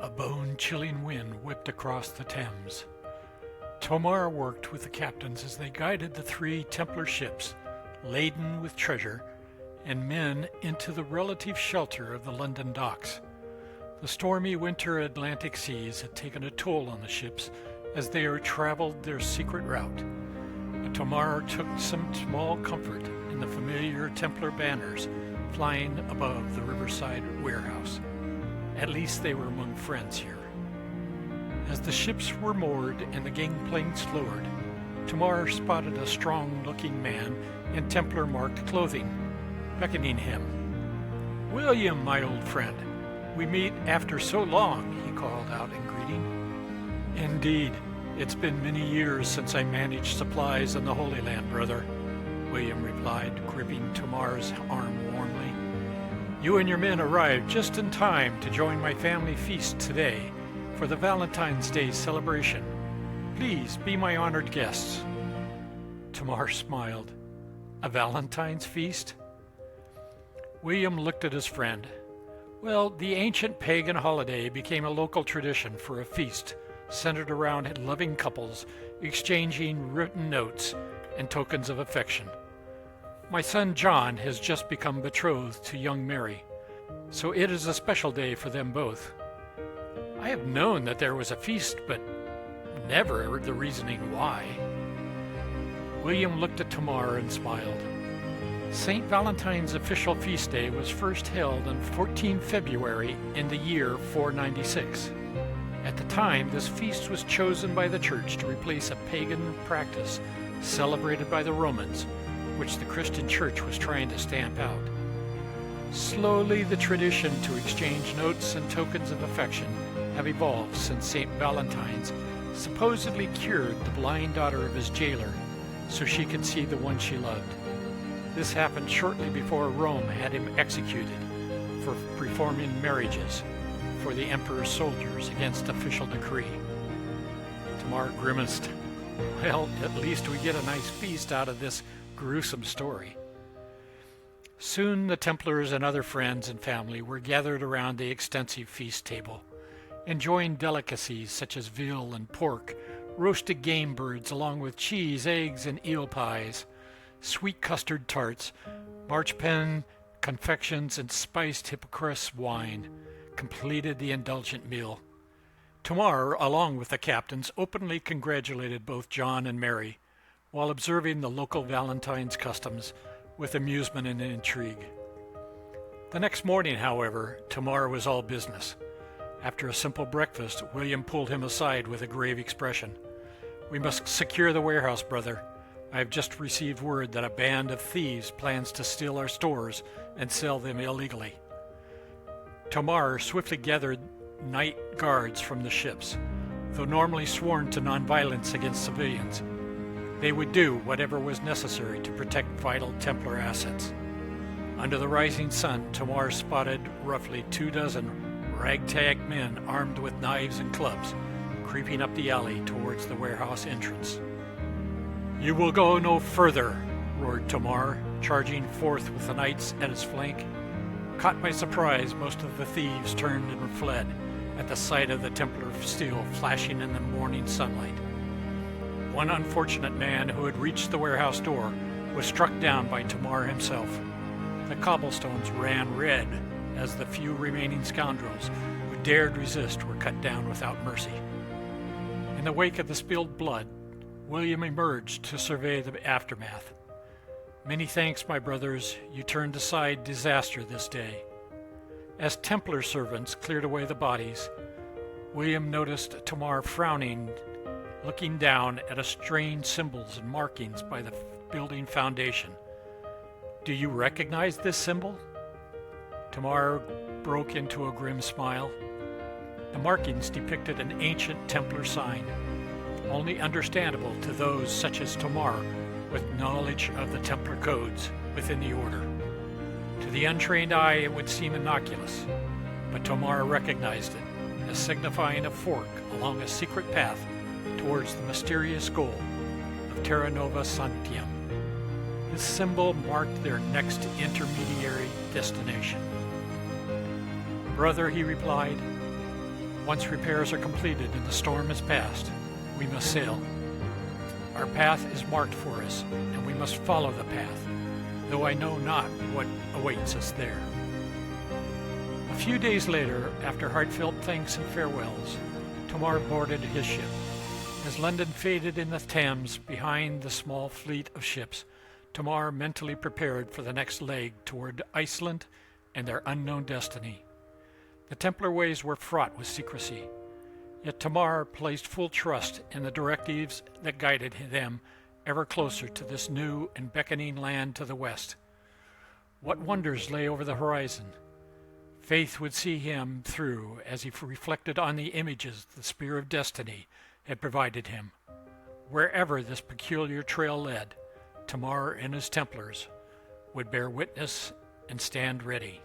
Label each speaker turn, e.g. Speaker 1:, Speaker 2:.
Speaker 1: A bone-chilling wind whipped across the Thames. Tomar worked with the captains as they guided the 3 Templar ships, laden with treasure, and men into the relative shelter of the London docks. The stormy winter Atlantic seas had taken a toll on the ships as they traveled their secret route, but Tomar took some small comfort in the familiar Templar banners flying above the riverside warehouse. At least they were among friends here. As the ships were moored and the gangplanks lowered, Tomar spotted a strong-looking man in Templar-marked clothing, beckoning him. "William, my old friend, we meet after so long," he called out in greeting. "Indeed, it's been many years since I managed supplies in the Holy Land, brother," William replied, gripping Tomar's arm warmly. "You and your men arrived just in time to join my family feast today for the Valentine's Day celebration. Please be my honored guests." Tomar smiled. "A Valentine's feast?" William looked at his friend. "Well, the ancient pagan holiday became a local tradition for a feast centered around loving couples exchanging written notes and tokens of affection. My son John has just become betrothed to young Mary, so it is a special day for them both. I have known that there was a feast, but never the reasoning why." William looked at Tomar and smiled. St. Valentine's official feast day was first held on 14 February in the year 496. At the time, this feast was chosen by the church to replace a pagan practice celebrated by the Romans, which the Christian church was trying to stamp out. Slowly, the tradition to exchange notes and tokens of affection have evolved since St. Valentine's supposedly cured the blind daughter of his jailer so she could see the one she loved. This happened shortly before Rome had him executed for performing marriages for the emperor's soldiers against official decree. Tomar grimaced. "Well, at least we get a nice feast out of this gruesome story." Soon the Templars and other friends and family were gathered around the extensive feast table, enjoying delicacies such as veal and pork, roasted game birds along with cheese, eggs, and eel pies, sweet custard tarts, marchpane confections, and spiced hypocras wine completed the indulgent meal. Tomar, along with the captains, openly congratulated both John and Mary, while observing the local Valentine's customs with amusement and intrigue. The next morning, however, Tomar was all business. After a simple breakfast, William pulled him aside with a grave expression. "We must secure the warehouse, brother. I have just received word that a band of thieves plans to steal our stores and sell them illegally." Tomar swiftly gathered night guards from the ships. Though normally sworn to nonviolence against civilians, they would do whatever was necessary to protect vital Templar assets. Under the rising sun, Tomar spotted roughly 24 ragtag men armed with knives and clubs creeping up the alley towards the warehouse entrance. "You will go no further," roared Tomar, charging forth with the knights at his flank. Caught by surprise, most of the thieves turned and fled at the sight of the Templar steel flashing in the morning sunlight. One unfortunate man who had reached the warehouse door was struck down by Tomar himself. The cobblestones ran red as the few remaining scoundrels who dared resist were cut down without mercy. In the wake of the spilled blood, William emerged to survey the aftermath. "Many thanks, my brothers. You turned aside disaster this day." As Templar servants cleared away the bodies, William noticed Tomar frowning, looking down at a strange symbols and markings by the building foundation. "Do you recognize this symbol?" Tomar broke into a grim smile. The markings depicted an ancient Templar sign, only understandable to those such as Tomar with knowledge of the Templar codes within the order. To the untrained eye it would seem innocuous, but Tomar recognized it as signifying a fork along a secret path towards the mysterious goal of Terra Nova Sanctuarium. This symbol marked their next intermediary destination. "Brother," he replied, Once repairs are completed and the storm is past, we must sail. Our path is marked for us, and we must follow the path, though I know not what awaits us there. A few days later, after heartfelt thanks and farewells, Tomar boarded his ship. As London faded in the Thames behind the small fleet of ships, Tomar mentally prepared for the next leg toward Iceland and their unknown destiny. The Templar ways were fraught with secrecy, yet Tomar placed full trust in the directives that guided them ever closer to this new and beckoning land to the west. What wonders lay over the horizon? Faith would see him through as he reflected on the images the Spear of Destiny had provided him. Wherever this peculiar trail led, Tomar and his Templars would bear witness and stand ready.